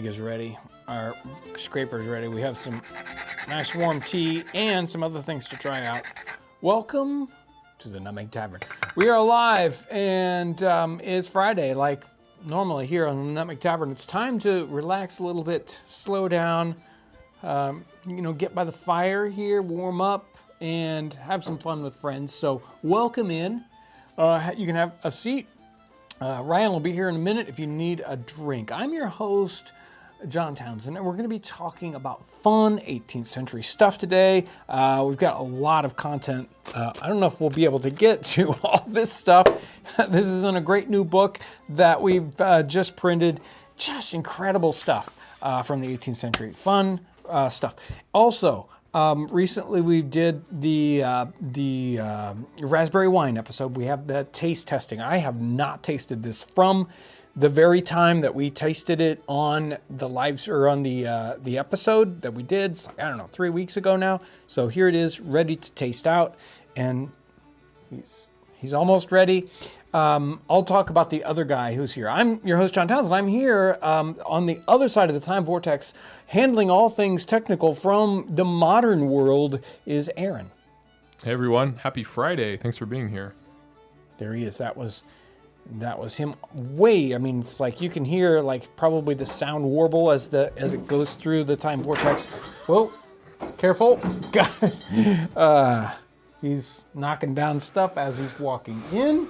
Nutmeg is ready. Our scraper's ready. We have some nice warm tea and some other things to try out. Welcome to the Nutmeg Tavern. We are live, and it's Friday, like normally here on the Nutmeg Tavern. It's time to relax a little bit, slow down, get by the fire here, warm up, and have some fun with friends. So welcome in. You can have a seat. Ryan will be here in a minute if you need a drink. I'm your host, John Townsend, and we're going to be talking about fun 18th century stuff today. We've got a lot of content. I don't know if we'll be able to get to all this stuff. This is in a great new book that we've just printed. Just incredible stuff from the 18th century. Fun stuff. Also, recently we did the raspberry wine episode. We have the taste testing. I have not tasted this from the very time that we tasted it on the the episode that we did. I don't know, 3 weeks ago now. So here it is, ready to taste out, and he's almost ready. I'll talk about the other guy who's here. I'm your host, John Townsend. I'm here on the other side of the time vortex, handling all things technical from the modern world is Aaron. Hey everyone, happy Friday. Thanks for being here. There he is. That was him it's like you can hear like probably the sound warble as it goes through the time vortex. Whoa, careful. He's knocking down stuff as he's walking in.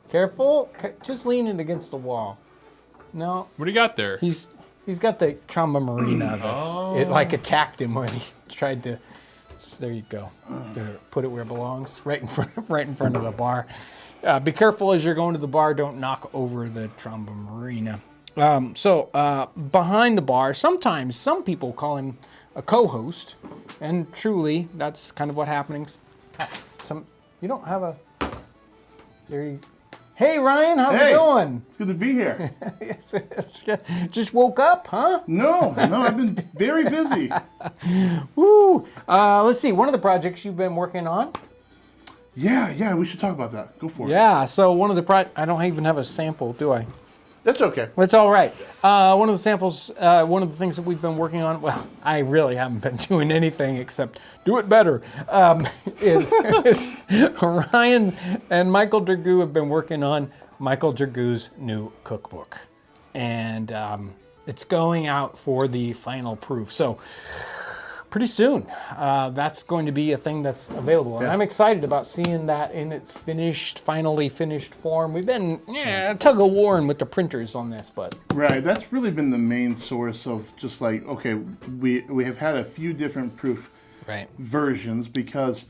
Careful, just leaning against the wall. No. What do you got there? He's got the Tromba Marina. It like attacked him when he tried to. There you go. Put it where it belongs, right in front of the bar. Be careful as you're going to the bar. Don't knock over the Tromba Marina. Behind the bar, sometimes some people call him a co-host, and truly, that's kind of what happens. You don't have a. There you. Hey Ryan, how's it going? It's good to be here. Just woke up, huh? No, I've been very busy. Woo! Let's see, one of the projects you've been working on. Yeah, we should talk about that. Go for it. Yeah, so one of the I don't even have a sample, do I? That's okay. It's all right. One of the samples, one of the things that we've been working on, well, I really haven't been doing anything except do it better, is Ryan and Michael Dragoo have been working on Michael Dragoo's new cookbook. And it's going out for the final proof. So pretty soon, that's going to be a thing that's available. And I'm excited about seeing that in its finally finished form. We've been tug-of-warring with the printers on this, but... Right, that's really been the main source of just like, okay, we have had a few different proof versions because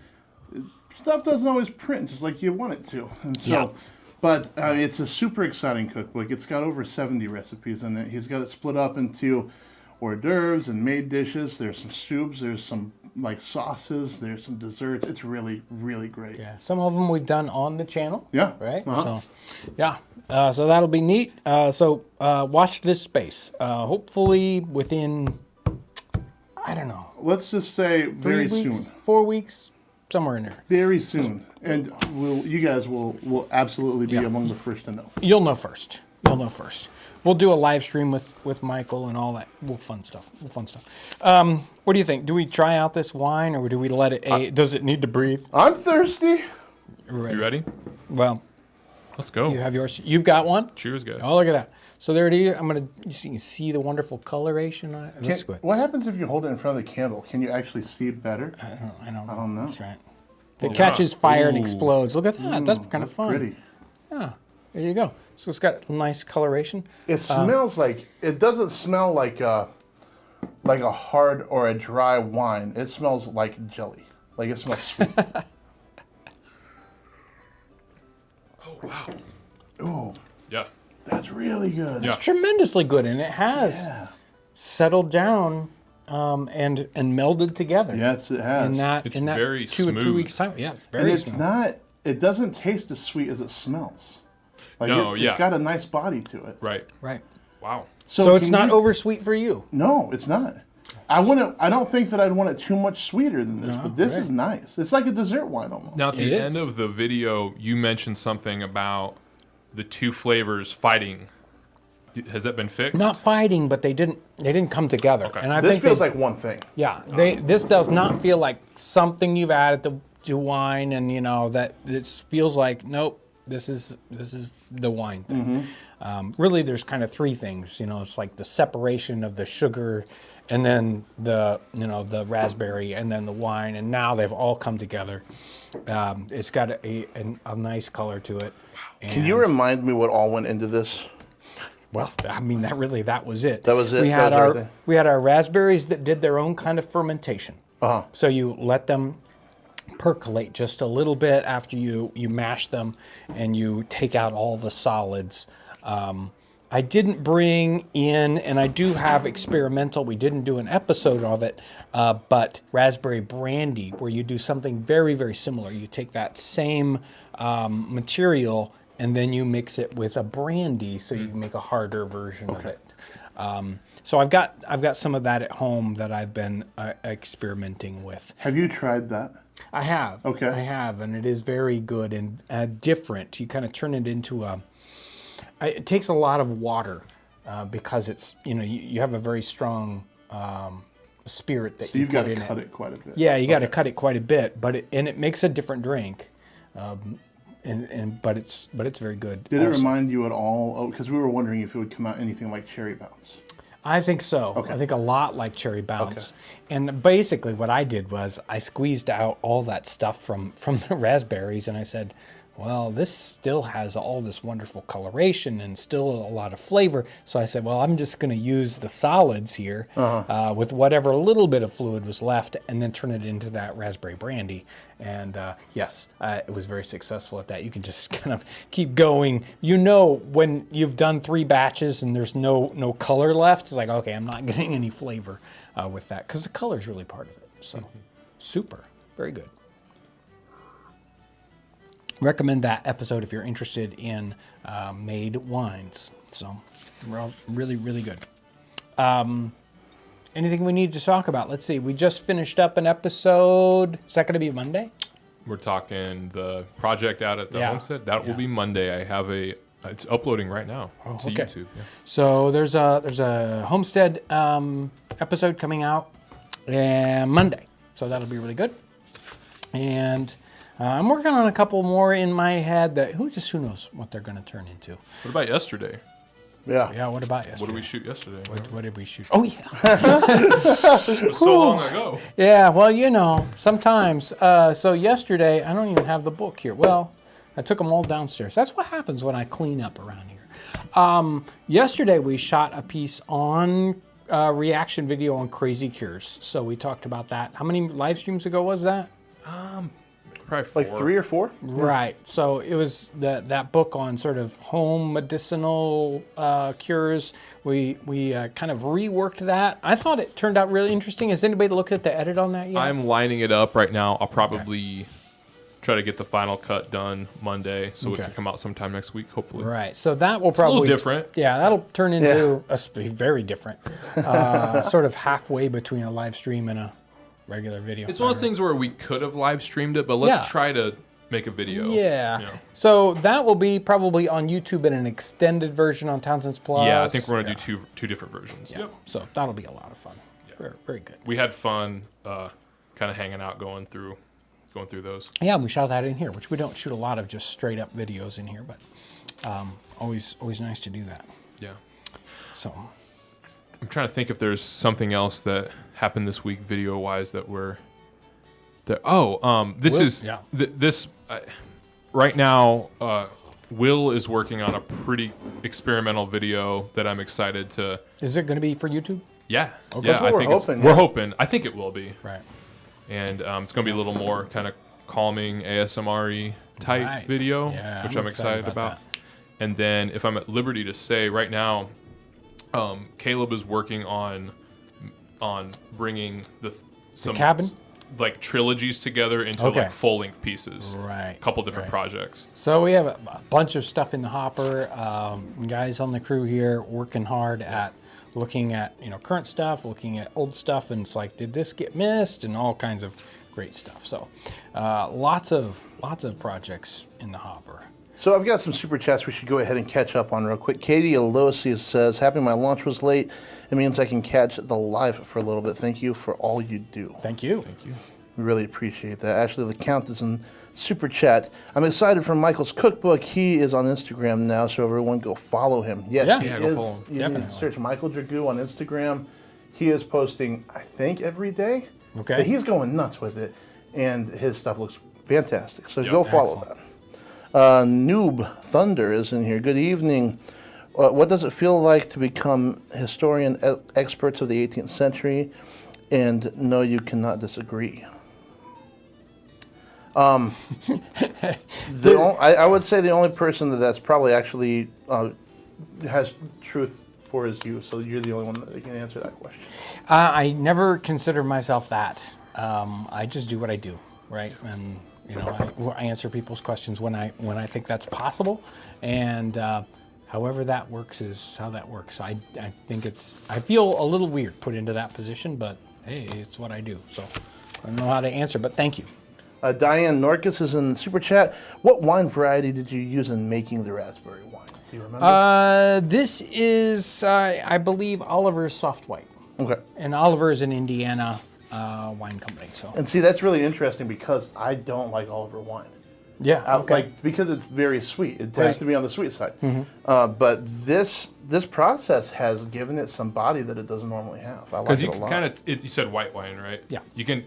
stuff doesn't always print just like you want it to. And so, but it's a super exciting cookbook. It's got over 70 recipes in it. He's got it split up into hors d'oeuvres and made dishes. There's some soups. There's some like sauces. There's some desserts. It's really, really great. Yeah, some of them we've done on the channel. Yeah. Right. Uh-huh. So that'll be neat. Watch this space. Hopefully within, I don't know. Let's just say very soon. 4 weeks, somewhere in there. Very soon, and you guys will absolutely be among the first to know. You'll know first. We'll do a live stream with Michael and all that. Fun stuff. What do you think? Do we try out this wine or do we let it does it need to breathe? I'm thirsty. You ready? Well, let's go. You have yours. You've got one? Cheers, guys. Oh, look at that. So there it is. You can see the wonderful coloration on it. That's good. What happens if you hold it in front of the candle? Can you actually see better? I don't know. That's right. If it Oh, catches fire and Ooh. explodes. Look at that. That's kind of fun. Pretty. Yeah. There you go. So it's got nice coloration. It smells like, it doesn't smell like a hard or a dry wine. It smells like jelly. Like it smells sweet. Oh, wow. Ooh. Yeah. That's really good. It's tremendously good, and it has settled down and melded together. Yes, it has. In that very 2 or 3 smooth. weeks time. Yeah, it's very And it's smooth. not, it doesn't taste as sweet as it smells. Like it's got a nice body to it. Right. Wow. So it's not oversweet for you. No, it's not. I don't think that I'd want it too much sweeter than this, but this is nice. It's like a dessert wine almost. Now, at the end of the video, you mentioned something about the two flavors fighting Has that been fixed? Not fighting, but they didn't come together. Okay. And I This think feels like one thing. yeah, this does not feel like something you've added to wine, and that it feels like nope. This is the wine thing. Really, there's kind of three things. It's like the separation of the sugar, and then the raspberry, and then the wine, and now they've all come together. It's got a nice color to it. Can you remind me what all went into this? Well, I mean, that was it. That was it? We That had was everything? we had our raspberries that did their own kind of fermentation. Uh-huh. So you let them percolate just a little bit after you mash them, and you take out all the solids. I didn't bring in, and I do have experimental, we didn't do an episode of it, but raspberry brandy, where you do something very, very similar. You take that same material, and then you mix it with a brandy, so you can make a harder version of it. So I've got some of that at home that I've been experimenting with. Have you tried that? I have. Okay. I have, and it is very good and different. You kind of turn it into it takes a lot of water because it's you have a very strong spirit that So you've got to in cut it quite a bit. Yeah, you got to cut it quite a bit, but it makes a different drink. But it's very good. Did it also. remind you at all? Because we were wondering if it would come out anything like Cherry Bounce. I think so. Okay. I think a lot like Cherry Bounce. Okay. And basically what I did was I squeezed out all that stuff from the raspberries, and I said, well, this still has all this wonderful coloration and still a lot of flavor. So I said, well, I'm just going to use the solids here with whatever little bit of fluid was left, and then turn it into that raspberry brandy. And yes, it was very successful at that. You can just kind of keep going. When you've done 3 batches and there's no color left, it's like, okay, I'm not getting any flavor with that, because the color is really part of it. So super, very good. Recommend that episode if you're interested in made wines. So, really, really good. Anything we need to talk about? Let's see. We just finished up an episode. Is that going to be Monday? We're talking the project out at the homestead. That will be Monday. I have it's uploading right now to YouTube. Yeah. So there's a homestead episode coming out Monday. So that'll be really good. And I'm working on a couple more in my head that who knows what they're going to turn into. What about yesterday? Yeah. Yeah, what about yesterday? What did we shoot yesterday? What did we shoot? Oh, yeah. It was so long ago. Yeah, well, sometimes. So yesterday, I don't even have the book here. Well, I took them all downstairs. That's what happens when I clean up around here. Yesterday, we shot a piece on reaction video on crazy cures. So we talked about that. How many live streams ago was that? Probably 4. Like 3 or 4? Right. So it was that book on sort of home medicinal cures. We kind of reworked that. I thought it turned out really interesting. Has anybody looked at the edit on that yet? I'm lining it up right now. I'll probably try to get the final cut done Monday, so it can come out sometime next week, hopefully. Right. So that will probably... a little different. Yeah, that'll turn into very different. Sort of halfway between a live stream and a regular video. It's one of those things where we could have live streamed it, but let's try to make a video. Yeah. So that will be probably on YouTube in an extended version on Townsends Plus. Yeah, I think we're going to do two different versions. Yeah. Yep. So that'll be a lot of fun. Yeah. Very, very good. We had fun kind of hanging out going through those. Yeah, and we shot that in here, which we don't shoot a lot of just straight up videos in here, but always nice to do that. Yeah. So I'm trying to think if there's something else that happened this week video wise that right now Will is working on a pretty experimental video that I'm excited to. Is it going to be for YouTube? Yeah. Okay. Yeah, we're hoping. I think it will be. Right. And it's going to be a little more kind of calming ASMR-y type video, which I'm excited about. And then if I'm at liberty to say right now, Caleb is working on bringing some cabin? Like trilogies together into like full-length pieces. Right. A couple different projects. So we have a bunch of stuff in the hopper. Guys on the crew here working hard at looking at current stuff, looking at old stuff, and it's like, did this get missed, and all kinds of great stuff. So lots of projects in the hopper. So I've got some super chats we should go ahead and catch up on real quick. Katie Alosi says, happy my launch was late. It means I can catch the live for a little bit. Thank you for all you do. Thank you. Thank you. We really appreciate that. Ashley LeCount is in super chat. I'm excited for Michael's cookbook. He is on Instagram now, so everyone go follow him. Yes, he go is. follow him. You Definitely. can search Michael Dragoo on Instagram. He is posting, I think, every day. Okay. But he's going nuts with it, and his stuff looks fantastic. So go follow that. Noob Thunder is in here. Good evening. What does it feel like to become historian experts of the 18th century? And no, you cannot disagree. I would say the only person that's probably actually has truth for is you. So you're the only one that can answer that question. I never consider myself that. I just do what I do, right? And you know, I answer people's questions when I think that's possible, and however that works is how that works. I think I feel a little weird put into that position, but hey, it's what I do. So I don't know how to answer, but thank you. Diane Norcus is in the super chat. What wine variety did you use in making the raspberry wine? Do you remember? This is, I believe, Oliver's Soft White. Okay. And Oliver is an Indiana wine company. So. And see, that's really interesting because I don't like Oliver wine. Yeah. Okay. Because it's very sweet. It tends to be on the sweet side. Mm-hmm. But this process has given it some body that it doesn't normally have. I like it a lot. Because you said white wine, right? Yeah.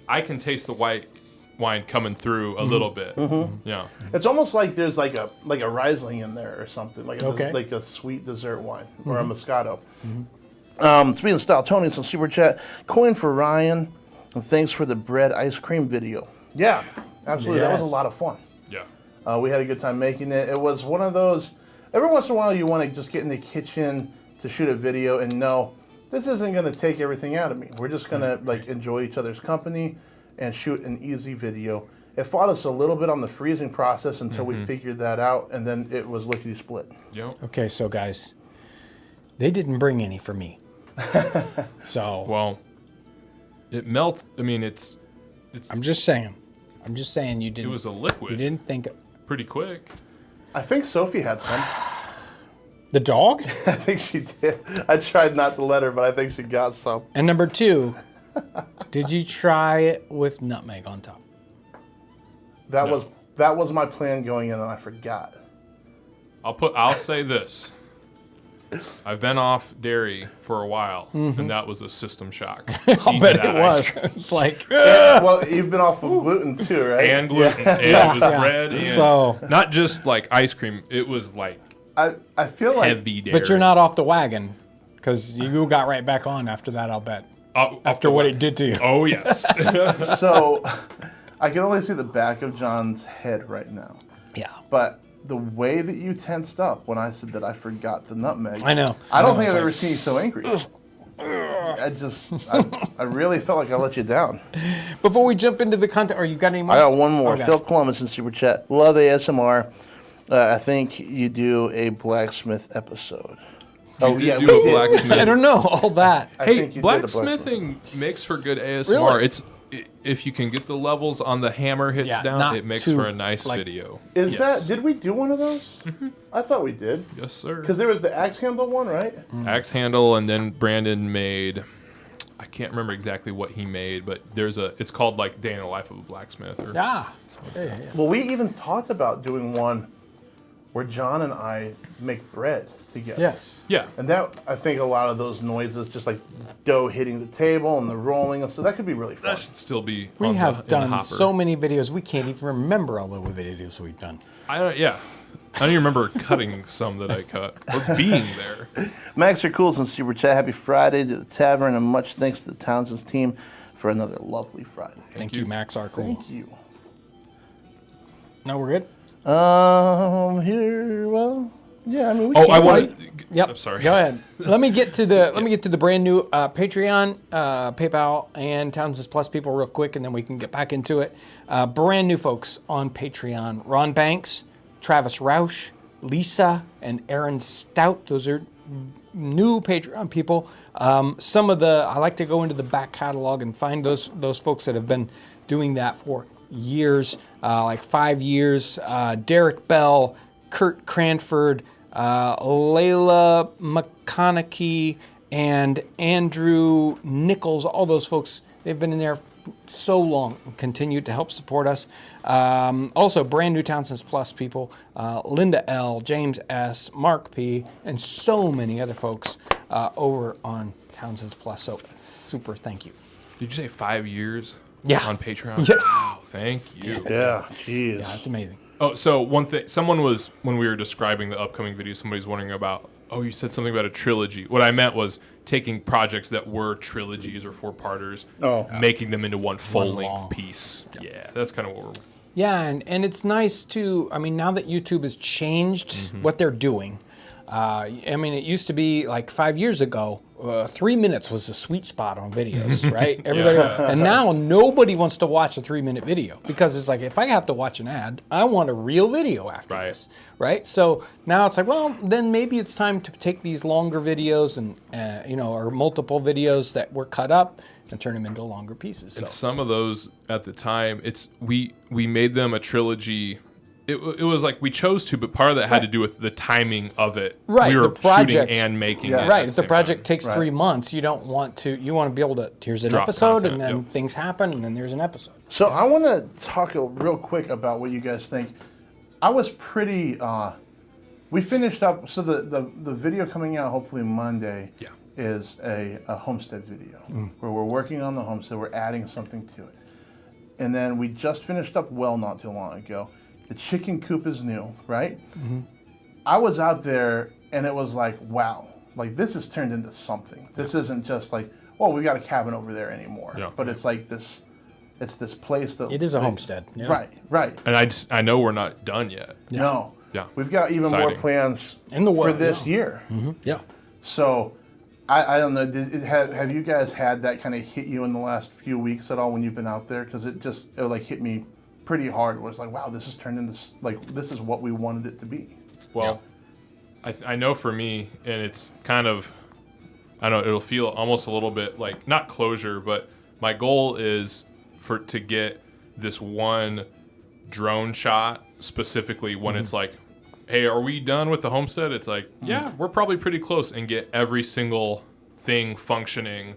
I can taste the white wine coming through a little bit. Yeah. It's almost like there's like a Riesling in there or something, like a sweet dessert wine or a Moscato. Speaking of style, Tony, some super chat. Coin for Ryan, and thanks for the bread ice cream video. Yeah, absolutely. That was a lot of fun. Yeah. We had a good time making it. It was one of those, every once in a while you want to just get in the kitchen to shoot a video and know this isn't going to take everything out of me. We're just going to enjoy each other's company and shoot an easy video. It fought us a little bit on the freezing process until we figured that out, and then it was lickety split. Yep. Okay, so guys, they didn't bring any for me. So. Well, it melts. I mean, it's. I'm just saying you didn't. It was a liquid. You didn't think. Pretty quick. I think Sophie had some. The dog? I think she did. I tried not to let her, but I think she got some. And number 2, did you try it with nutmeg on top? That was my plan going in, and I forgot. I'll say this. I've been off dairy for a while, and that was a system shock. I'll bet it was. It's like, Well, you've been off of gluten too, right? and gluten, and it was bread, and So- not just like ice cream. It was like I feel like heavy dairy. but you're not off the wagon because you got right back on after that, I'll bet. After what it did to you. Oh yes. so. I can only see the back of John's head right now. Yeah. But the way that you tensed up when I said that I forgot the nutmeg. I know. I don't think I've ever seen you so angry. I really felt like I let you down. Before we jump into the content, you got any more? I got one more. Okay. Phil Columbus in Super Chat. Love ASMR. I think you do a blacksmith episode. You did do a blacksmith. I don't know all that. Hey, blacksmithing makes for good ASMR. Really? It's if you can get the levels on the hammer hits down, it makes for a nice video. Did we do one of those? I thought we did. Yes, sir. Because there was the axe handle one, right? Axe handle, and then Brandon made, I can't remember exactly what he made, but it's called like Day in the Life of a Blacksmith. Well, we even talked about doing one where John and I make bread together. Yes. Yeah. And that, I think a lot of those noises, just like dough hitting the table and the rolling, and so that could be really fun. That should still be We in have the done hopper. so many videos, we can't even remember all the videos we've done. I don't even remember cutting some that I cut or being there. Max are cool in Super Chat. Happy Friday to the tavern, and much thanks to the Townsends team for another lovely Friday. Thank you, Max are cool. Thank you. No, we're good? Yeah, I mean, I want to. Yep. I'm sorry. Go ahead. Let me get to the brand new Patreon, PayPal, and Townsends Plus people real quick, and then we can get back into it. Brand new folks on Patreon: Ron Banks, Travis Roush, Lisa, and Aaron Stout. Those are new Patreon people. I like to go into the back catalog and find those folks that have been doing that for years, like 5 years. Derek Bell, Kurt Cranford, Layla McConaughey, and Andrew Nichols, all those folks, they've been in there so long and continue to help support us. Also, brand new Townsends Plus people, Linda L., James S., Mark P., and so many other folks over on Townsends Plus. So super thank you. Did you say 5 years? Yeah. On Patreon? Yes. Wow, thank you. Yeah, jeez. Yeah, it's amazing. Oh, so one thing, someone was, when we were describing the upcoming video, somebody's wondering about, you said something about a trilogy. What I meant was taking projects that were trilogies or four-parters, making them into one full-length piece. Yeah, that's kind of what we're... Yeah, and it's nice to, I mean, now that YouTube has changed what they're doing, I mean, it used to be like 5 years ago, 3 minutes was the sweet spot on videos, right? Everybody, and now nobody wants to watch a 3-minute video because it's like, if I have to watch an ad, I want a real video after this, right? So now it's like, well, then maybe it's time to take these longer videos and, or multiple videos that were cut up and turn them into longer pieces. And some of those at the time, we made them a trilogy. It was like we chose to, but part of that had to do with the timing of it. Right, we were the project, shooting and making it. Right, if the project takes 3 months, you don't want to. You want to be able to. Here's an episode, and then things happen, and then there's an episode. So I want to talk real quick about what you guys think. I was pretty. We finished up. So the video coming out hopefully Monday. Is a homestead video where we're working on the homestead. We're adding something to it, and then we just finished up well not too long ago. The chicken coop is new, right? I was out there and it was like, wow, like this has turned into something. This isn't just like, well, we got a cabin over there anymore. But it's like this, it's this place that it is a homestead. Right. And I know we're not done yet. No. We've got even more plans for this year. So I don't know. Have you guys had that kind of hit you in the last few weeks at all when you've been out there? Because it like hit me pretty hard. It was like, wow, this has turned into like this is what we wanted it to be. Well, I know for me, and it's kind of, I don't know, it'll feel almost a little bit like not closure, but my goal is to get this one drone shot specifically when it's like, hey, are we done with the homestead? It's like, yeah, we're probably pretty close, and get every single thing functioning.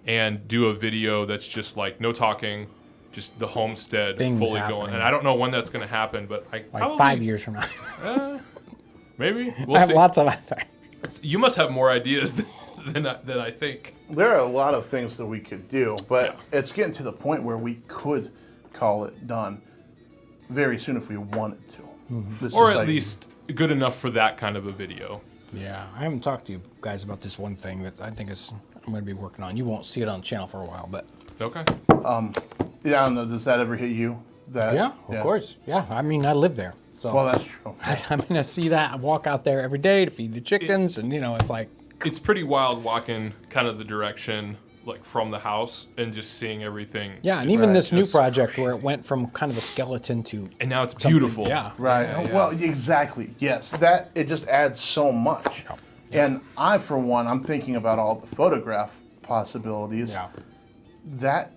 And do a video that's just like no talking. Just the homestead fully going, and I don't know when that's going to happen, but like probably, 5 years from now, maybe. We'll see. Lots of ideas. You must have more ideas than I think. There are a lot of things that we could do, but it's getting to the point where we could call it done very soon if we wanted to, or at least good enough for that kind of a video. Yeah, I haven't talked to you guys about this one thing that I think I'm going to be working on. You won't see it on the channel for a while, but okay. Yeah, I don't know. Does that ever hit you? Of course. Yeah, I mean, I live there. So well, that's true. I mean, I see that. I walk out there every day to feed the chickens, and it's like it's pretty wild walking kind of the direction like from the house and just seeing everything. Yeah, and even this new project where it went from kind of a skeleton to and now it's beautiful. Yeah, right. Yeah. Well, exactly. Yes, that it just adds so much. And I, for one, I'm thinking about all the photograph possibilities. That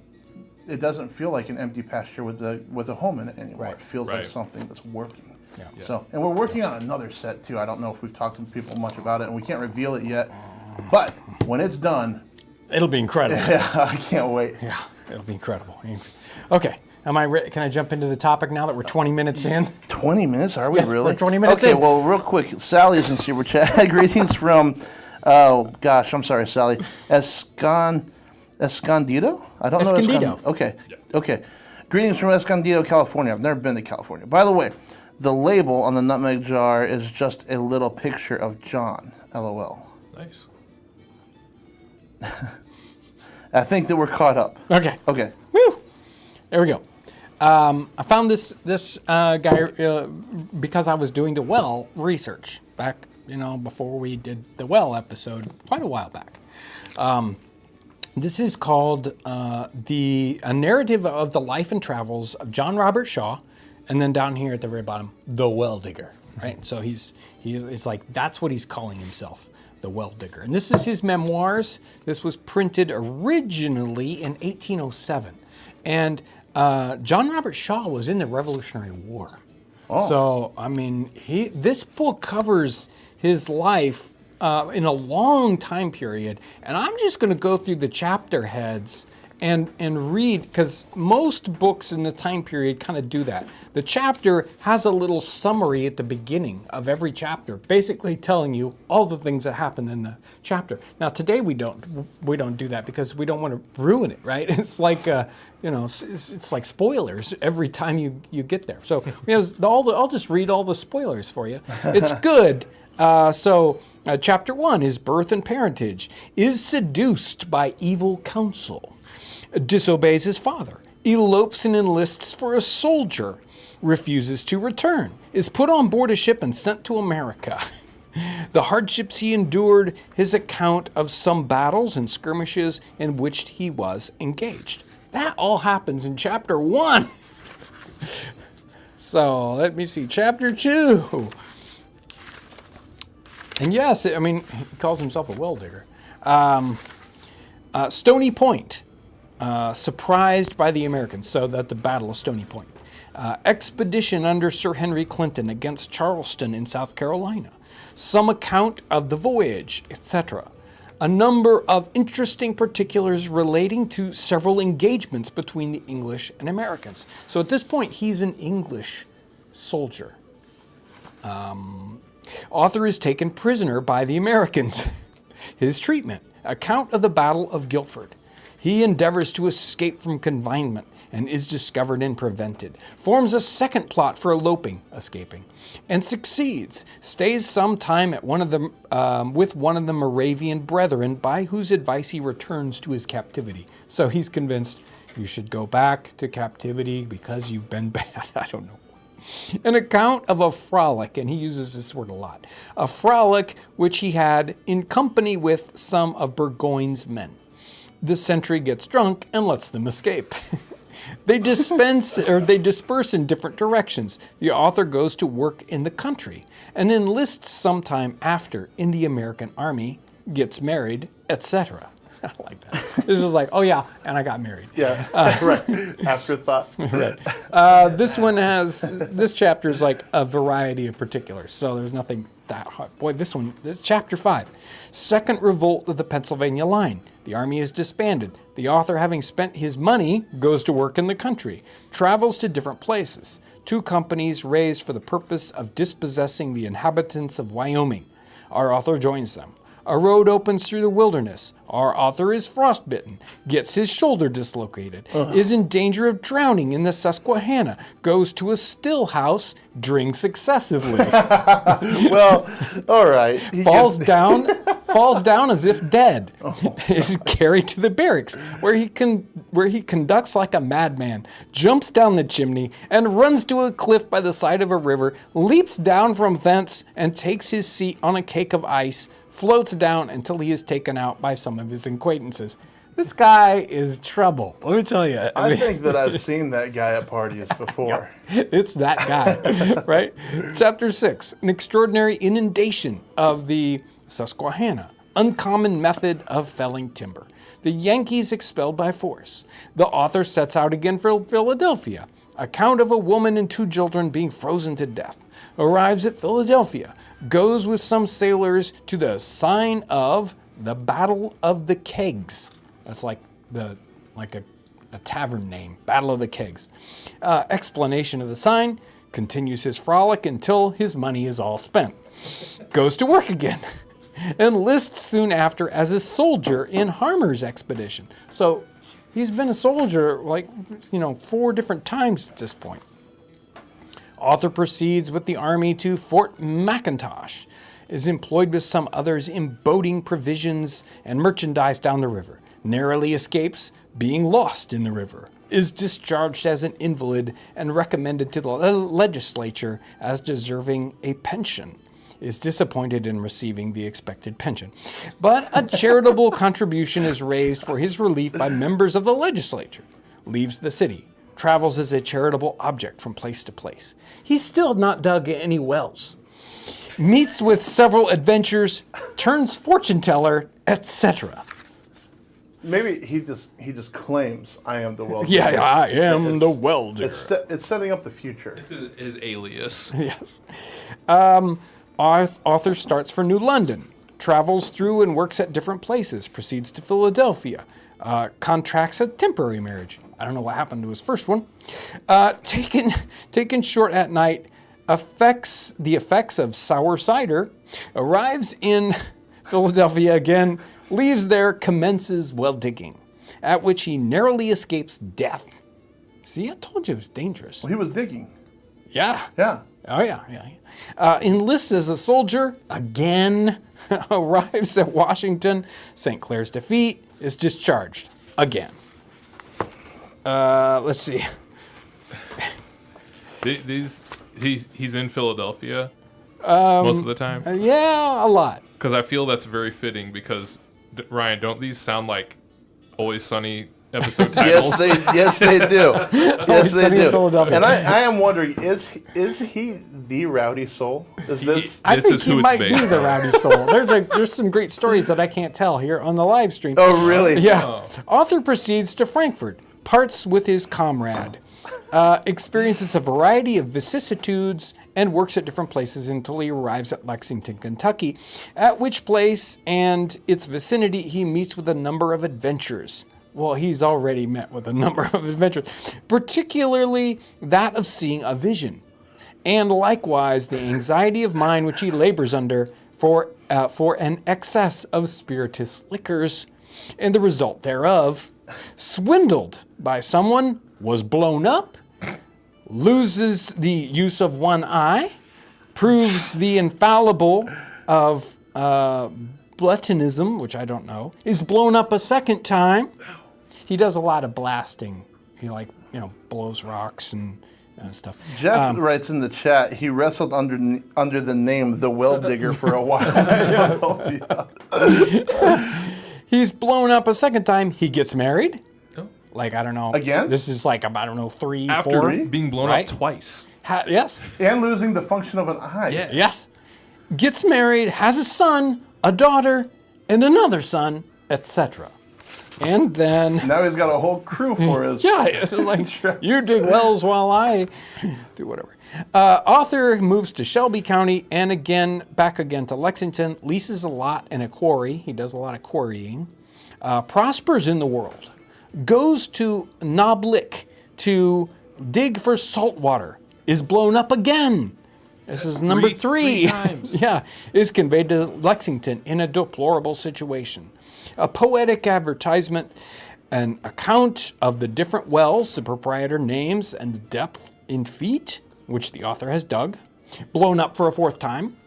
it doesn't feel like an empty pasture with a home in it anymore. It feels like something that's working. So, and we're working on another set too. I don't know if we've talked to people much about it, and we can't reveal it yet. But when it's done, it'll be incredible. Yeah, I can't wait. Yeah, it'll be incredible. Okay, am I ready? Can I jump into the topic now that we're 20 mintes in? 20 minutes? Are we really? We're 20 minutes in. Okay, well, real quick, Sally's in Super Chat. Greetings from, oh gosh, I'm sorry, Sally. Escondido? I don't know. Escondido. Okay. Greetings from Escondido, California. I've never been to California. By the way, the label on the nutmeg jar is just a little picture of John. LOL. Nice. I think that we're caught up. Okay. Woo! There we go. I found this guy because I was doing the well research back, before we did the well episode quite a while back. This is called a narrative of the life and travels of John Robert Shaw, and then down here at the very bottom, the well digger. Right. So it's like that's what he's calling himself. The Well Digger. And this is his memoirs. This was printed originally in 1807. And John Robert Shaw was in the Revolutionary War. Oh. So, I mean, this book covers his life in a long time period, and I'm just going to go through the chapter heads and read, because most books in the time period kind of do that. The chapter has a little summary at the beginning of every chapter, basically telling you all the things that happen in the chapter. Now today we don't do that because we don't want to ruin it, right? It's like it's like spoilers every time you get there. So I'll just read all the spoilers for you. It's good. Chapter 1 is birth and parentage. Is seduced by evil counsel. Disobeys his father. Elopes and enlists for a soldier. Refuses to return. Is put on board a ship and sent to America. The hardships he endured. His account of some battles and skirmishes in which he was engaged. That all happens in chapter 1. So let me see. Chapter 2. And yes, I mean, he calls himself a well digger. Stony Point, surprised by the Americans, so that the Battle of Stony Point. Expedition under Sir Henry Clinton against Charleston in South Carolina. Some account of the voyage, etc. A number of interesting particulars relating to several engagements between the English and Americans. So at this point, he's an English soldier. Author is taken prisoner by the Americans. His treatment. Account of the Battle of Guilford. He endeavors to escape from confinement and is discovered and prevented. Forms a second plot for escaping, and succeeds. Stays some time at with one of the Moravian brethren, by whose advice he returns to his captivity. So he's convinced you should go back to captivity because you've been bad. I don't know. An account of a frolic, and he uses this word a lot, a frolic which he had in company with some of Burgoyne's men. The sentry gets drunk and lets them escape. They disperse in different directions. The author goes to work in the country and enlists sometime after in the American Army, gets married, etc. I like that. This is like, oh yeah, and I got married. Yeah, right. Afterthought. Right. This chapter is like a variety of particulars, so there's nothing that hard. Boy, this chapter 5. Second revolt of the Pennsylvania line. The army is disbanded. The author, having spent his money, goes to work in the country, travels to different places. 2 companies raised for the purpose of dispossessing the inhabitants of Wyoming. Our author joins them. A road opens through the wilderness. Our author is frostbitten, gets his shoulder dislocated, is in danger of drowning in the Susquehanna, goes to a still house, drinks excessively. Well, all right. Falls down as if dead. Is carried to the barracks, where he conducts like a madman, jumps down the chimney, and runs to a cliff by the side of a river, leaps down from thence, and takes his seat on a cake of ice, floats down until he is taken out by some of his acquaintances. This guy is trouble. Let me tell you. I think that I've seen that guy at parties before. It's that guy, right? Chapter 6, an extraordinary inundation of the Susquehanna. Uncommon method of felling timber. The Yankees expelled by force. The author sets out again for Philadelphia. Account of a woman and 2 children being frozen to death. Arrives at Philadelphia. Goes with some sailors to the sign of the Battle of the Kegs. That's like a tavern name, Battle of the Kegs. Explanation of the sign. Continues his frolic until his money is all spent. Goes to work again. Enlists soon after as a soldier in Harmer's expedition. So he's been a soldier 4 different times at this point. Author proceeds with the army to Fort McIntosh, is employed with some others in boating provisions and merchandise down the river, narrowly escapes being lost in the river, is discharged as an invalid and recommended to the legislature as deserving a pension, is disappointed in receiving the expected pension. But a charitable contribution is raised for his relief by members of the legislature, leaves the city, travels as a charitable object from place to place. He's still not dug any wells. Meets with several adventures, turns fortune teller, etc. Maybe he just claims I am the well digger. Yeah, I am the well digger. It's setting up the future. It's his alias. Yes. Author starts for New London, travels through and works at different places, proceeds to Philadelphia, contracts a temporary marriage. I don't know what happened to his first one. Taken short at night, the effects of sour cider, arrives in Philadelphia again, leaves there, commences well digging, at which he narrowly escapes death. See, I told you it was dangerous. Well, he was digging. Yeah. Yeah. Oh, yeah. Enlists as a soldier, again, arrives at Washington, St. Clair's defeat, is discharged, again. Let's see. He's in Philadelphia most of the time? Yeah, a lot. Because I feel that's very fitting because, Ryan, don't these sound like Always Sunny episode titles? Yes, they do. Yes, they do. Philadelphia. And I am wondering, is he the Rowdy Soul? Is this? I This think is he who it's might be based the Rowdy Soul. There's some great stories that I can't tell here on the live stream. Oh, really? Yeah. Oh. Author proceeds to Frankfurt, parts with his comrade, experiences a variety of vicissitudes, and works at different places until he arrives at Lexington, Kentucky, at which place and its vicinity he meets with a number of adventures. Well, he's already met with a number of adventures, particularly that of seeing a vision, and likewise the anxiety of mind which he labors under for an excess of spirituous liquors, and the result thereof, swindled by someone, was blown up, loses the use of one eye, proves the infallible of Bletinism, which I don't know, is blown up a second time. He does a lot of blasting. He blows rocks and stuff. Jeff writes in the chat, he wrestled under the name The Well Digger for a while in Philadelphia. He's blown up a second time. He gets married. I don't know. Again? This is 3, After 4. being blown Right? up twice. Yes. And losing the function of an eye. Yeah. Yes. Gets married, has a son, a daughter, and another son, etc. And then... Now he's got a whole crew for his... Yeah, it's like, you dig wells while I do whatever. Author moves to Shelby County and back again to Lexington, leases a lot and a quarry. He does a lot of quarrying. Prospers in the world. Goes to Knob Lick to dig for salt water. Is blown up again. This is number 3. 3 times. Yeah, is conveyed to Lexington in a deplorable situation. A poetic advertisement, an account of the different wells the proprietor names and the depth in feet, which the author has dug, blown up for a 4th time.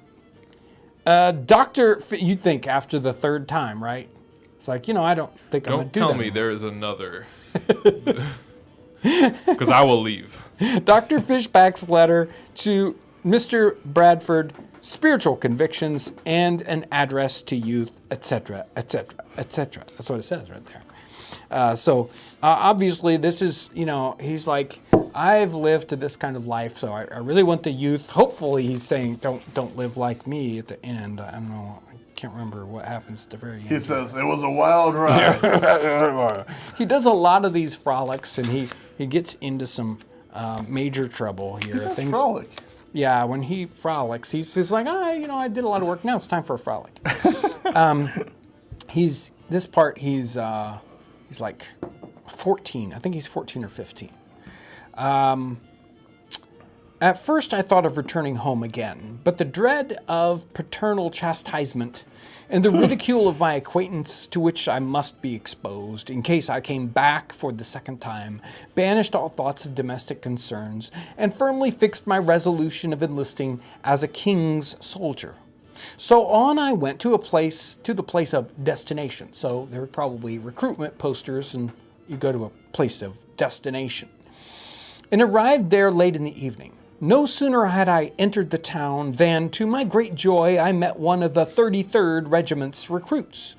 You'd think after the 3rd time, right? It's like, I don't think I'm going to do that. Don't tell me there is another. Because I will leave. Dr. Fishback's letter to Mr. Bradford, spiritual convictions, and an address to youth, etc., etc., etc. That's what it says right there. So obviously this is, he's like, I've lived to this kind of life, so I really want the youth. Hopefully he's saying, don't live like me at the end. I don't know. I can't remember what happens at the very end. He says, it was a wild ride. He does a lot of these frolics, and he gets into some major trouble here. Frolic. Yeah, when he frolics, he's like, I did a lot of work. Now it's time for a frolic. He's like 14. I think he's 14 or 15. At first, I thought of returning home again, but the dread of paternal chastisement and the ridicule of my acquaintance to which I must be exposed in case I came back for the 2nd time banished all thoughts of domestic concerns and firmly fixed my resolution of enlisting as a king's soldier. So on I went to the place of destination. So there were probably recruitment posters, and you go to a place of destination. And arrived there late in the evening. No sooner had I entered the town than, to my great joy, I met one of the 33rd Regiment's recruits,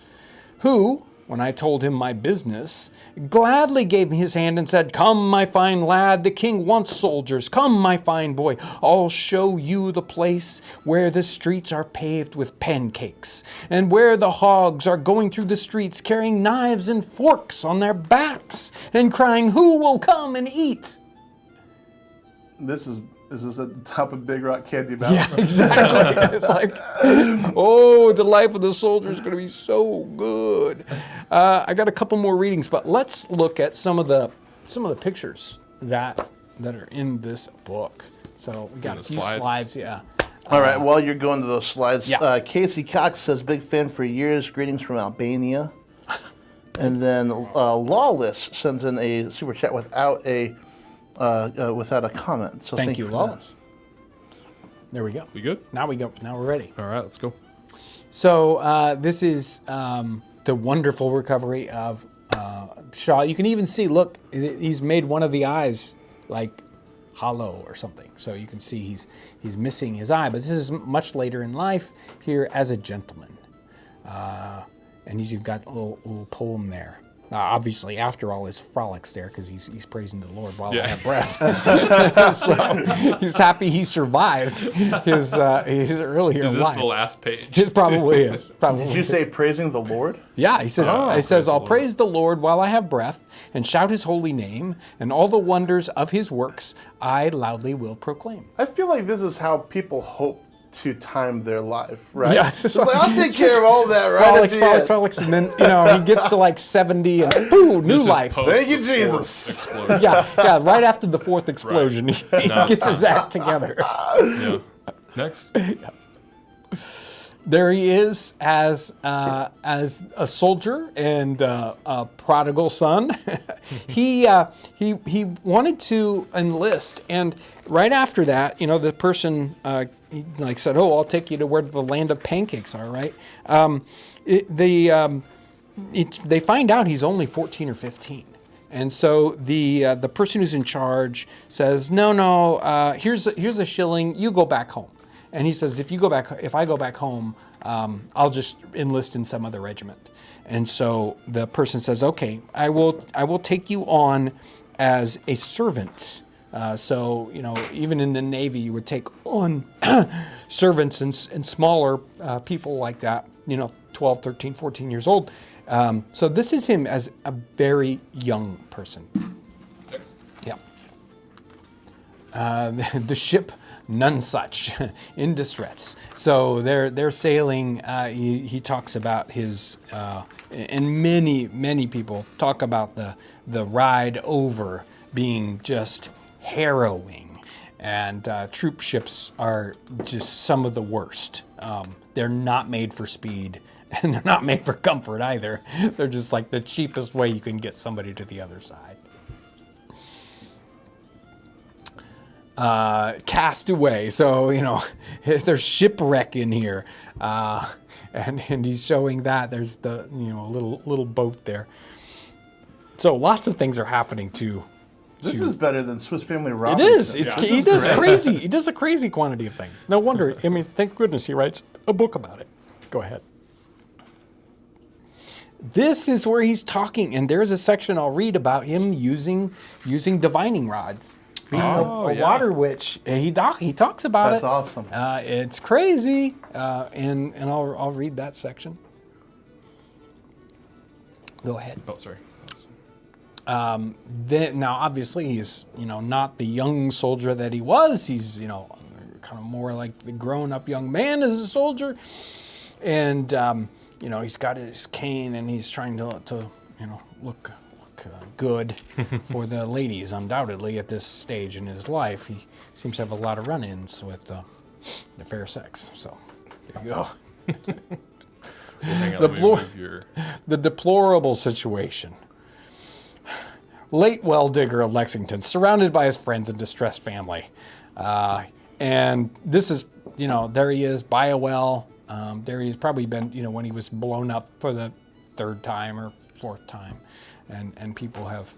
who, when I told him my business, gladly gave me his hand and said, "Come, my fine lad, the king wants soldiers. Come, my fine boy, I'll show you the place where the streets are paved with pancakes, and where the hogs are going through the streets carrying knives and forks on their backs, and crying, 'Who will come and eat?'" Is this at the top of Big Rock Candy Mountain? Yeah, exactly. It's like, oh, the life of the soldier is going to be so good. I got a couple more readings, but let's look at some of the pictures that are in this book. So we got a few slides, yeah. All right, while you're going to those slides, yeah. Casey Cox says, "Big fan for years. Greetings from Albania." And then Lawless sends in a super chat without a comment. So thank you, for Lawless. There we go. We good? Now we're ready. All right, let's go. So this is the wonderful recovery of Shaw. You can even see, look, he's made one of the eyes like hollow or something. So you can see he's missing his eye. But this is much later in life here as a gentleman. And you've got a little poem there. Obviously, after all his frolics there, because he's praising the Lord while I have breath. So he's happy he survived his earlier life. Is this the last page? It probably is. Did you say praising the Lord? Yeah, he says, I'll praise the Lord while I have breath, and shout his holy name, and all the wonders of his works I loudly will proclaim. I feel like this is how people hope to time their life, right? Yeah, it's like, I'll take care of all that, right? Frolics, and then he gets to like 70 and boom, new life. Thank you, Jesus. Yeah, right after the fourth explosion, he gets his act together. Yeah. Next. There he is as a soldier and a prodigal son. he wanted to enlist, and right after that, the person said, "Oh, I'll take you to where the land of pancakes are." Right? They find out he's only 14 or 15. And so the person who's in charge says, "No, here's a shilling. You go back home." And he says, if I go back home, I'll just enlist in some other regiment. And so the person says, "Okay, I will take you on as a servant." So even in the Navy, you would take on servants and smaller people like that. 12, 13, 14 years old. So this is him as a very young person. Yeah. The ship None Such in distress. So they're sailing. He talks about his, and many people talk about the ride over being just harrowing, and troop ships are just some of the worst. They're not made for speed, and they're not made for comfort either. They're just like the cheapest way you can get somebody to the other side. Cast away. So, there's shipwreck in here. And he's showing that there's the, little boat there. So lots of things are happening to. This is better than Swiss Family Robinson. It is. He does crazy. He does a crazy quantity of things. No wonder. Thank goodness he writes a book about it. Go ahead. This is where he's talking, and there's a section I'll read about him using divining rods. Being a water witch. He talks about That's it. That's awesome. It's crazy, and I'll read that section. Go ahead. Oh, sorry. Now, obviously, he's not the young soldier that he was. He's kind of more like the grown-up young man as a soldier, and he's got his cane and he's trying to look good for the ladies, undoubtedly, at this stage in his life. He seems to have a lot of run-ins with the fair sex. So there you go. Hang on, the deplorable situation. Late well digger of Lexington, surrounded by his friends and distressed family. And this is, there he is by a well. There he's probably been, when he was blown up for the third time or fourth time. And people have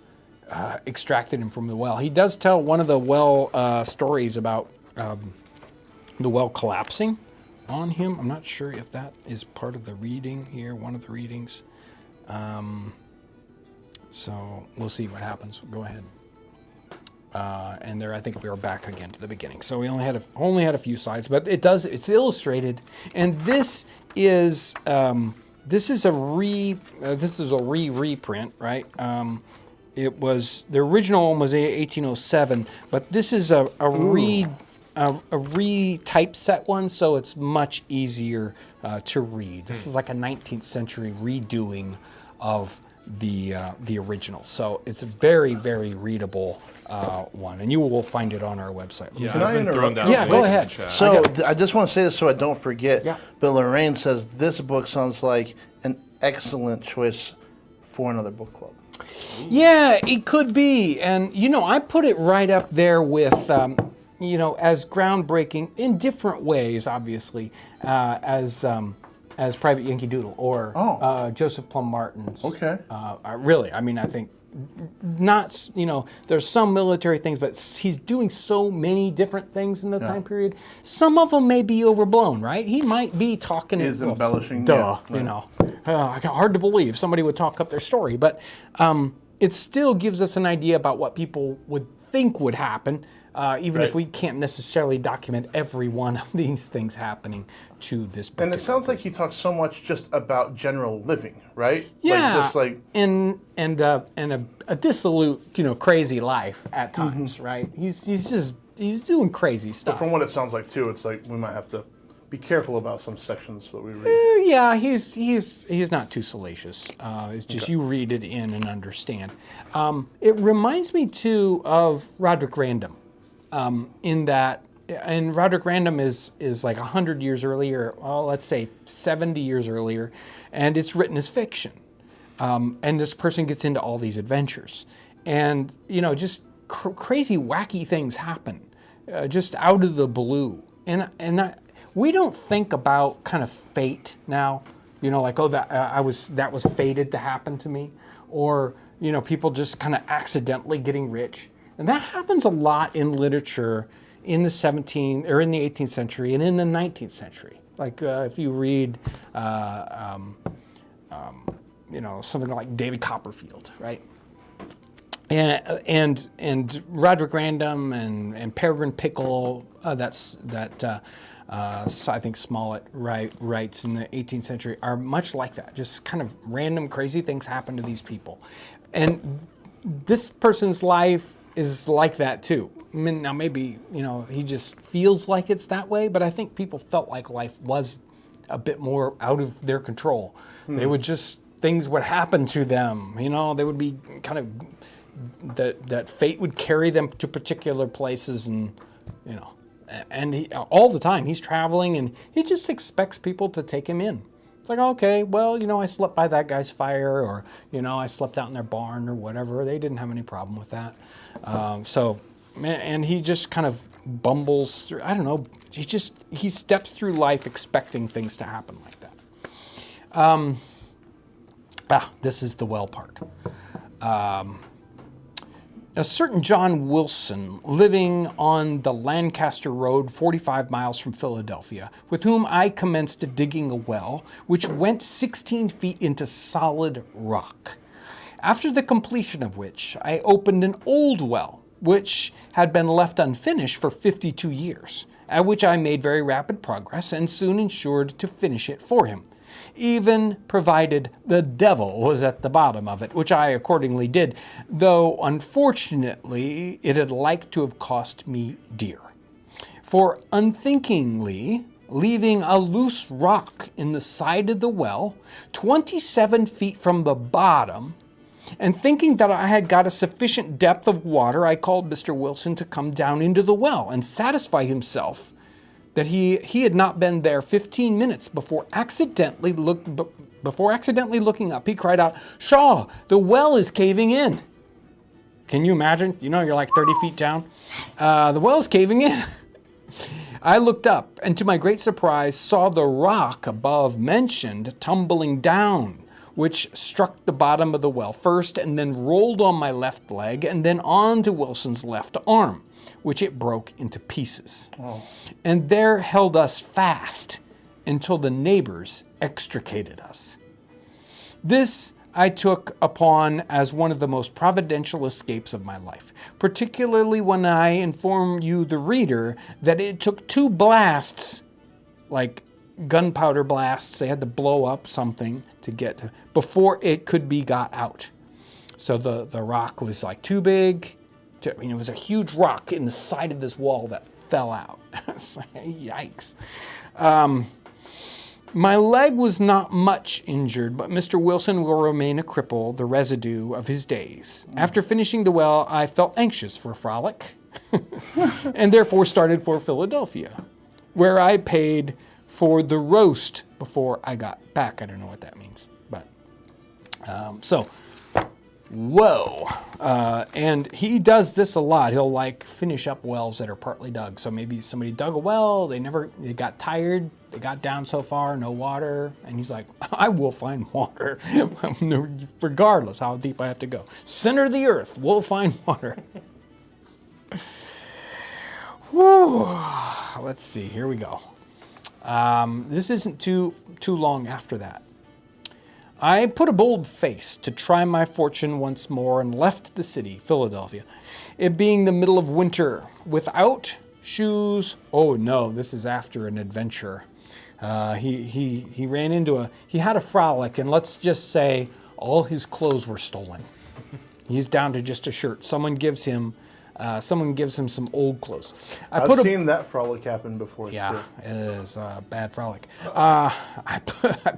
extracted him from the well. He does tell one of the well stories about the well collapsing on him. I'm not sure if that is part of the reading here, one of the readings. So we'll see what happens. Go ahead. And there, I think we are back again to the beginning. So we only had a few slides, but it's illustrated, and this is a reprint, right? It was the original one was 1807, but this is a re-typeset one, so it's much easier to read. This is like a 19th century redoing of the original, so it's a very, very readable one, and you will find it on our website. Yeah, Can I interrupt? Yeah, go ahead. So I just want to say this so I don't forget. Yeah. But Lorraine says this book sounds like an excellent choice for another book club. Yeah, it could be, and I put it right up there with as groundbreaking in different ways, obviously, as Private Yankee Doodle or Joseph Plum Martin's. Okay. Really, I mean, I think not, there's some military things, but he's doing so many different things in the time period. Some of them may be overblown, right? He might be talking. Is embellishing. Duh, Yeah, hard to believe somebody would talk up their story, but it still gives us an idea about what people would think would happen. Even if we can't necessarily document every one of these things happening to this particular. And it sounds like he talks so much just about general living, right? Yeah, and a dissolute, crazy life at times, right? He's doing crazy stuff. But from what it sounds like too, it's like we might have to be careful about some sections that we read. Yeah, he's not too salacious. It's just you read it in and understand. It reminds me too of Roderick Random. In that, and Roderick Random is like 100 years earlier, well, let's say 70 years earlier, and it's written as fiction. And this person gets into all these adventures. And, just crazy, wacky things happen, just out of the blue. And we don't think about kind of fate now, like, that was fated to happen to me. Or, people just kind of accidentally getting rich. And that happens a lot in literature in the 18th century and in the 19th century. Like if you read, something like David Copperfield, right? And Roderick Random and Peregrine Pickle. I think Smollett writes in the 18th century are much like that. Just kind of random, crazy things happen to these people, and this person's life is like that too. I mean, now maybe, he just feels like it's that way, but I think people felt like life was a bit more out of their control. They would things would happen to them, they would be kind of, that fate would carry them to particular places and, and all the time he's traveling and he just expects people to take him in. It's like, okay, well, I slept by that guy's fire or, I slept out in their barn or whatever. They didn't have any problem with that. And he just kind of bumbles through, I don't know, he steps through life expecting things to happen like that. This is the well part. A certain John Wilson, living on the Lancaster Road, 45 miles from Philadelphia, with whom I commenced digging a well, which went 16 feet into solid rock. After the completion of which, I opened an old well, which had been left unfinished for 52 years, at which I made very rapid progress and soon ensured to finish it for him, even provided the devil was at the bottom of it, which I accordingly did, though unfortunately it had like to have cost me dear. For unthinkingly, leaving a loose rock in the side of the well, 27 feet from the bottom, and thinking that I had got a sufficient depth of water, I called Mr. Wilson to come down into the well and satisfy himself that he had not been there 15 minutes before accidentally looking up. He cried out, "Shaw, the well is caving in." Can you imagine? You're like 30 feet down. The well is caving in. I looked up and to my great surprise saw the rock above mentioned tumbling down, which struck the bottom of the well first and then rolled on my left leg and then onto Wilson's left arm, which it broke into pieces. And there held us fast until the neighbors extricated us. This I took upon as one of the most providential escapes of my life, particularly when I inform you, the reader, that it took 2 blasts, like gunpowder blasts. They had to blow up something to get to, before it could be got out. So the rock was like too big. It was a huge rock in the side of this wall that fell out. Yikes. My leg was not much injured, but Mr. Wilson will remain a cripple the residue of his days. After finishing the well, I felt anxious for a frolic, and therefore started for Philadelphia, where I paid for the roast before I got back. I don't know what that means, but whoa. And he does this a lot. He'll like finish up wells that are partly dug. So maybe somebody dug a well, they got tired, they got down so far, no water. And he's like, I will find water, regardless how deep I have to go. Center of the earth, we'll find water. Whew. Let's see, here we go. This isn't too long after that. I put a bold face to try my fortune once more and left the city, Philadelphia, it being the middle of winter, without shoes. Oh no, this is after an adventure. He ran into he had a frolic, and let's just say all his clothes were stolen. He's down to just a shirt. Someone gives him some old clothes. I've seen that frolic happen before. Yeah, too. It is a bad frolic. I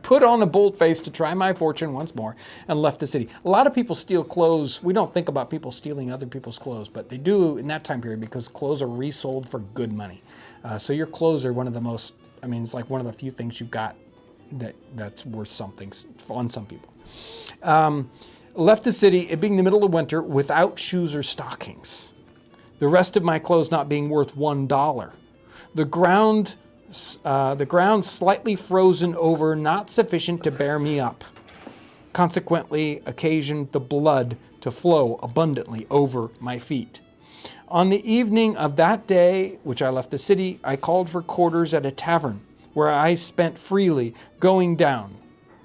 put on a bold face to try my fortune once more and left the city. A lot of people steal clothes. We don't think about people stealing other people's clothes, but they do in that time period because clothes are resold for good money. So your clothes are one of the most, it's like one of the few things you've got that's worth something on some people. Left the city, it being the middle of winter, without shoes or stockings. The rest of my clothes not being worth $1. The ground slightly frozen over, not sufficient to bear me up. Consequently, occasioned the blood to flow abundantly over my feet. On the evening of that day, which I left the city, I called for quarters at a tavern, where I spent freely, going down.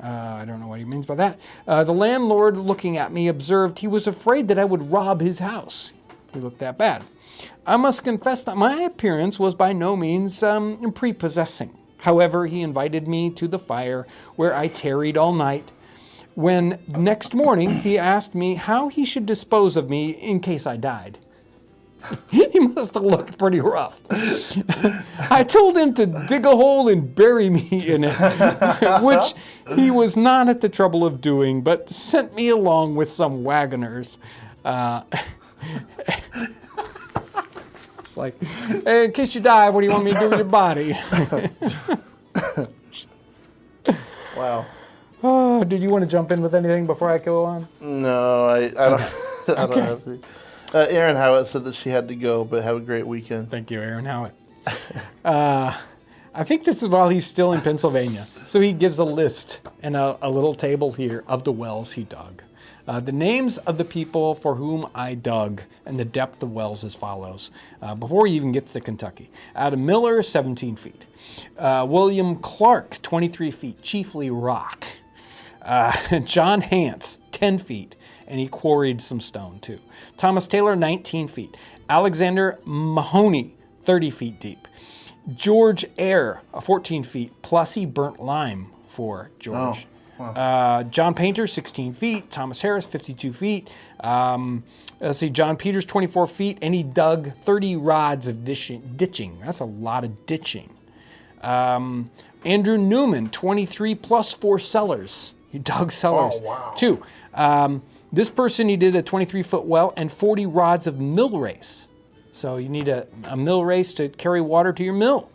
I don't know what he means by that. The landlord, looking at me, observed he was afraid that I would rob his house. He looked that bad. I must confess that my appearance was by no means prepossessing. However, he invited me to the fire, where I tarried all night. When next morning he asked me how he should dispose of me in case I died. He must have looked pretty rough. I told him to dig a hole and bury me in it, which he was not at the trouble of doing, but sent me along with some wagoners. It's like, hey, in case you die, what do you want me to do with your body? Wow. Oh, did you want to jump in with anything before I go on? No, I don't. I don't have to. Erin Howitt said that she had to go, but have a great weekend. Thank you, Erin Howitt. I think this is while he's still in Pennsylvania. So he gives a list and a little table here of the wells he dug. The names of the people for whom I dug and the depth of wells as follows, before he even gets to Kentucky. Adam Miller, 17 feet. William Clark, 23 feet, chiefly rock. John Hance, 10 feet, and he quarried some stone too. Thomas Taylor, 19 feet. Alexander Mahoney, 30 feet deep. George Eyre, 14 feet, plus he burnt lime for George. Oh, wow. John Painter, 16 feet. Thomas Harris, 52 feet. Let's see, John Peters, 24 feet, and he dug 30 rods of ditching. That's a lot of ditching. Andrew Newman, 23 plus 4 cellars. He dug cellars. Oh, wow. Two. This person, he did a 23-foot well and 40 rods of mill race. So you need a mill race to carry water to your mill.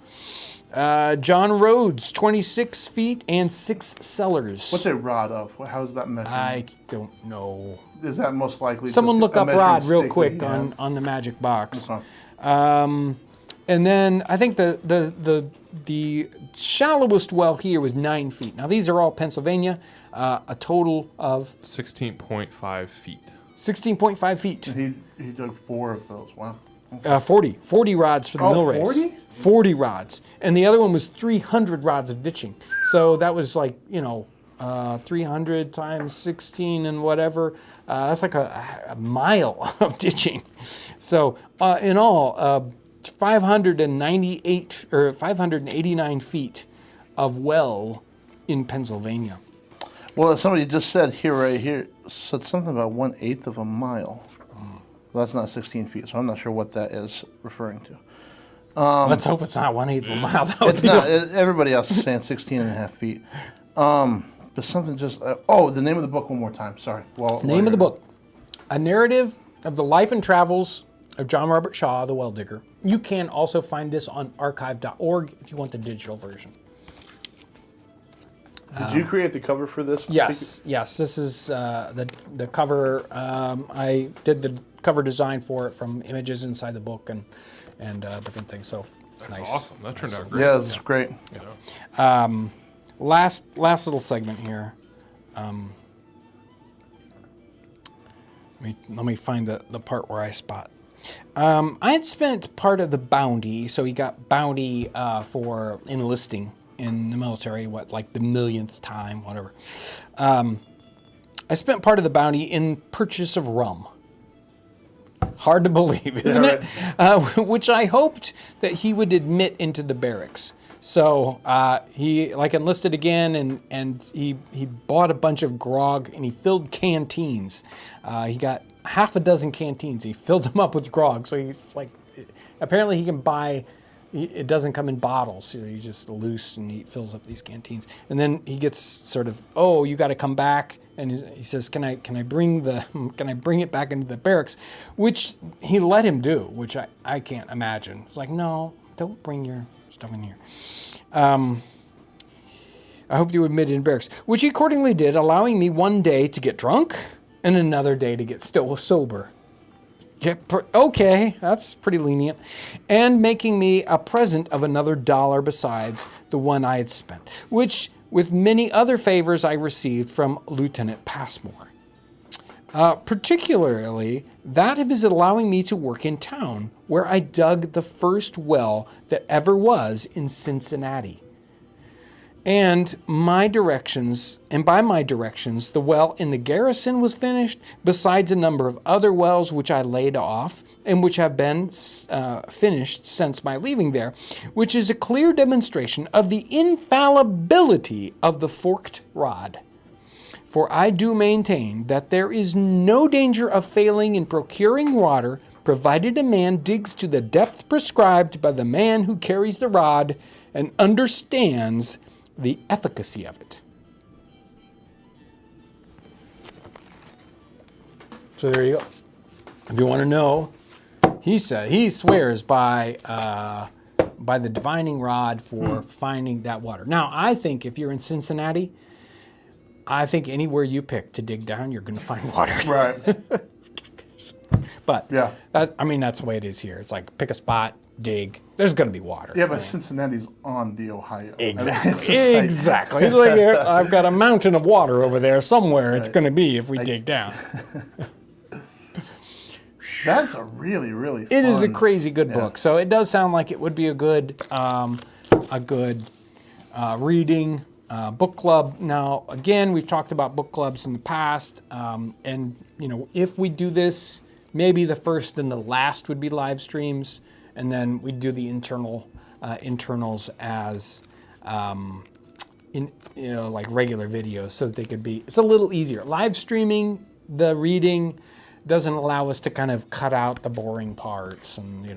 John Rhodes, 26 feet and 6 cellars. What's a rod of? How is that measured? I don't know. Is that most likely? Someone just look a up measuring rod real stick quick that you have? on the magic box. Okay. And then I think the shallowest well here was 9 feet. Now these are all Pennsylvania. A total of 16.5 feet. 16.5 feet. And he dug 4 of those. Wow. 40 rods for the mill race. 40? 40 rods. And the other one was 300 rods of ditching. So that was like, 300 times 16 and whatever. That's like a mile of ditching. So in all, 598 or 589 feet of well in Pennsylvania. Well, somebody just said right here, said something about 1/8 of a mile. Well, that's not 16 feet, so I'm not sure what that is referring to. Let's hope it's not 1/8 of a mile. It's not. Everybody else is saying 16 and a half feet. But something just, the name of the book one more time, sorry. Name of the book, A Narrative of the Life and Travels of John Robert Shaw, the Well Digger. You can also find this on archive.org if you want the digital version. Did you create the cover for this? Yes. This is the cover. I did the cover design for it from images inside the book and different things. So that's nice. Awesome. That turned out great. Yeah, that's great. Last little segment here. Let me find the part where I spot. I had spent part of the bounty, so he got bounty for enlisting in the military, like the millionth time, whatever. I spent part of the bounty in purchase of rum. Hard to believe, isn't it? Which I hoped that he would admit into the barracks. So he enlisted again, and he bought a bunch of grog, and he filled canteens. He got half a dozen canteens. He filled them up with grog. So apparently he can buy. It doesn't come in bottles, so he's just loose, and he fills up these canteens. And then he gets sort of, you got to come back, and he says, can I bring it back into the barracks, which he let him do, which I can't imagine. It's like, no, don't bring your stuff in here. I hope you admit it in barracks, which he accordingly did, allowing me one day to get drunk and another day to get still sober. Okay, that's pretty lenient. And making me a present of another $1 besides the one I had spent, which, with many other favors I received from Lieutenant Passmore. Particularly that of his allowing me to work in town, where I dug the first well that ever was in Cincinnati. And by my directions, the well in the garrison was finished, besides a number of other wells which I laid off, and which have been finished since my leaving there, which is a clear demonstration of the infallibility of the forked rod. For I do maintain that there is no danger of failing in procuring water, provided a man digs to the depth prescribed by the man who carries the rod and understands the efficacy of it. So there you go. If you want to know, he swears by the divining rod for finding that water. Now, I think if you're in Cincinnati, I think anywhere you pick to dig down, you're going to find water. Right. But yeah, that's the way it is here. It's like pick a spot, dig. There's going to be water. Yeah, but Cincinnati's on the Ohio. Exactly. Exactly. It's like I've got a mountain of water over there somewhere. Right. It's going to be if we dig down. That's a really, really fun. It is a crazy good book. So it does sound like it would be a good reading book club. Now, again, we've talked about book clubs in the past, and if we do this, maybe the first and the last would be live streams, and then we do the internals as like regular videos, so that they could be. It's a little easier. Live streaming, the reading doesn't allow us to kind of cut out the boring parts, and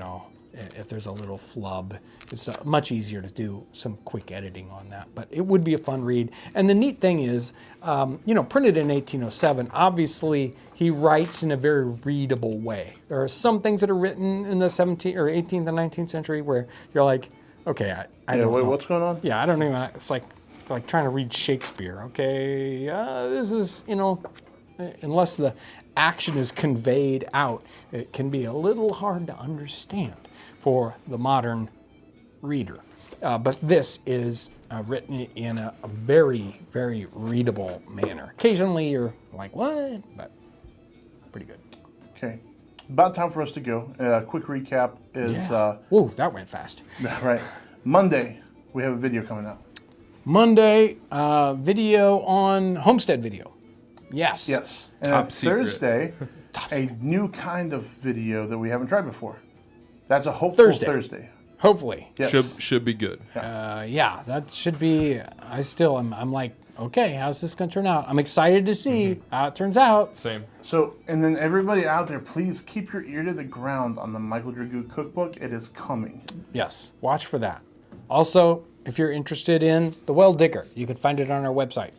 if there's a little flub, it's much easier to do some quick editing on that. But it would be a fun read. And the neat thing is, printed in 1807, obviously he writes in a very readable way. There are some things that are written in the 17th or 18th and 19th century where you're like, okay, I don't know. What's going on? Yeah, I don't even. It's like trying to read Shakespeare. Okay, this is unless the action is conveyed out, it can be a little hard to understand for the modern reader. But this is written in a very, very readable manner. Occasionally you're like, what? But pretty good. Okay. About time for us to go. Quick recap is... Whoa, that went fast. Right. Monday, we have a video coming out. Monday, video on homestead video. Yes. Yes. And Top on secret. Thursday, a new kind of video that we haven't tried before. That's a hopeful Thursday. Hopefully. Yes. Should be good. Yeah, that should be. I'm like, okay, how's this going to turn out? I'm excited to see how it turns out. Same. So, and then everybody out there, please keep your ear to the ground on the Michael Dragoo cookbook. It is coming. Yes, watch for that. Also, if you're interested in the Well Digger, you can find it on our website.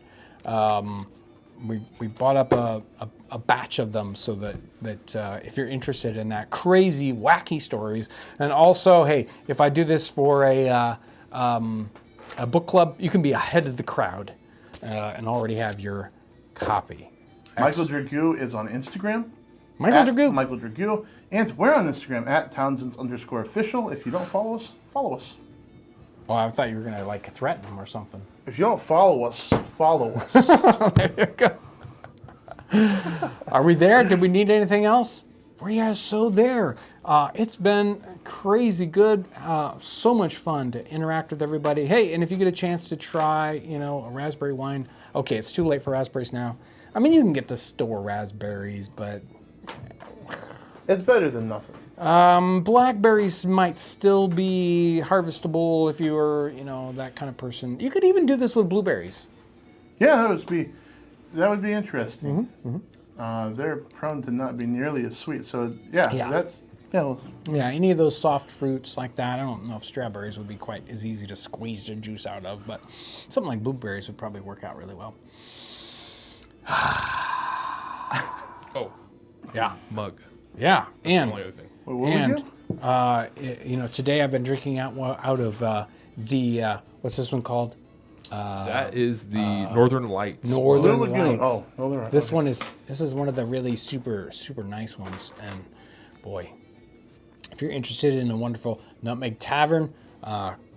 We bought up a batch of them so that if you're interested in that crazy, wacky stories, and also, hey, if I do this for a book club, you can be ahead of the crowd and already have your copy. Michael Dragoo is on Instagram. Michael Dragoo. Michael Dragoo. And we're on Instagram at Townsends_official. If you don't follow us, follow us. Oh, I thought you were gonna like threaten them or something. If you don't follow us, follow us. There you go. Are we there? Did we need anything else? We are so there. It's been crazy good. So much fun to interact with everybody. Hey, and if you get a chance to try, a raspberry wine. Okay, it's too late for raspberries now. I mean, you can get the store raspberries, but It's better than nothing. blackberries might still be harvestable if you were, that kind of person. You could even do this with blueberries. Yeah, that would be interesting. They're prone to not be nearly as sweet. So Yeah, any of those soft fruits like that. I don't know if strawberries would be quite as easy to squeeze the juice out of, but something like blueberries would probably work out really well. Oh, Yeah. mug. Yeah, That's the only other thing. what we do? Today I've been drinking out of the what's this one called? That is the Northern Lights. Northern Blue Lagoon. Lights. Oh, Northern Lights. This is one of the really super nice ones, and boy, if you're interested in a wonderful Nutmeg Tavern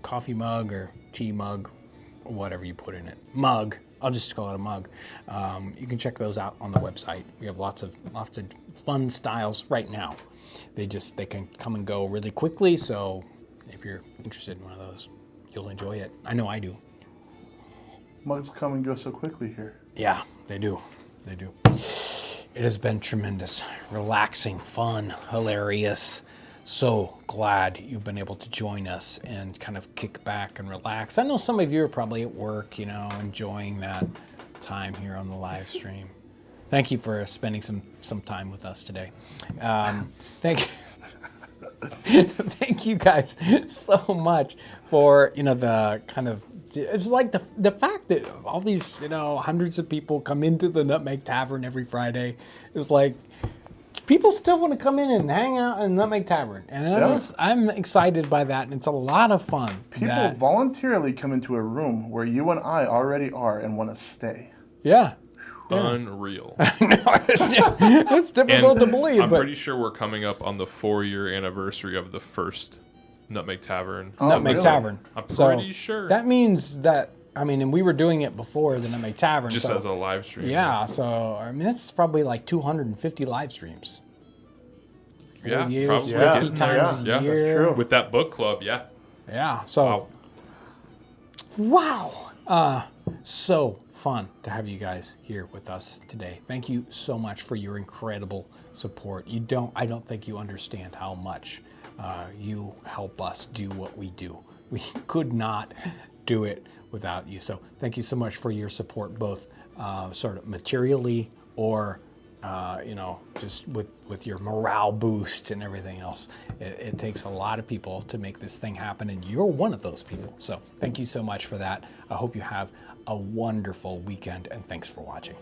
coffee mug or tea mug, or whatever you put in it, mug. I'll just call it a mug. You can check those out on the website. We have lots of fun styles right now. They can come and go really quickly. So if you're interested in one of those, you'll enjoy it. I know I do. Mugs come and go so quickly here. Yeah, they do. They do. It has been tremendous, relaxing, fun, hilarious. So glad you've been able to join us and kind of kick back and relax. I know some of you are probably at work, enjoying that time here on the live stream. Thank you for spending some time with us today. Thank you. Thank you guys so much for, the kind of, it's like the fact that all these, hundreds of people come into the Nutmeg Tavern every Friday is like, people still want to come in and hang out in Nutmeg Tavern. And I'm excited by that, and it's a lot of fun. People voluntarily come into a room where you and I already are and want to stay. Yeah. Unreal. It's difficult to believe. I'm pretty sure we're coming up on the 4-year anniversary of the first Nutmeg Tavern. Nutmeg Tavern. I'm pretty sure. That means that, and we were doing it before the Nutmeg Tavern. Just as a live stream. Yeah, so, that's probably like 250 live streams. 4 years, probably. 50 times a year. That's true. With that book club, yeah. Yeah, so. Wow. So fun to have you guys here with us today. Thank you so much for your incredible support. I don't think you understand how much you help us do what we do. We could not do it without you. So thank you so much for your support, both sort of materially or just with your morale boost and everything else. It takes a lot of people to make this thing happen, and you're one of those people. So thank you so much for that. I hope you have a wonderful weekend, and thanks for watching.